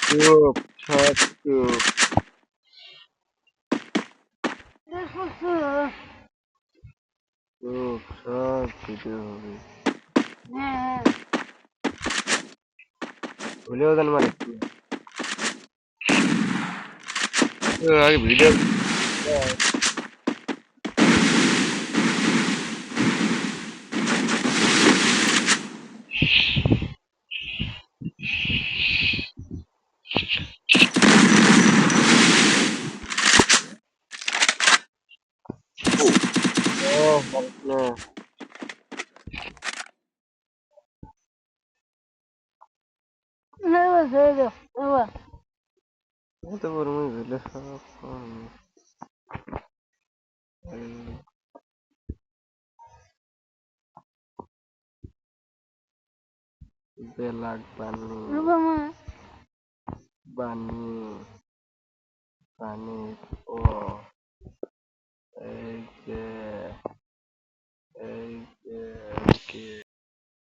চুপ, সব চুপ। চুপ, সব ভিডিও হবে। ভুলেও জান মারে আগে ভিডিও। ও পারিস না। তো বড় মুই ভিডিও সব বেলাগ বানি বানি বানি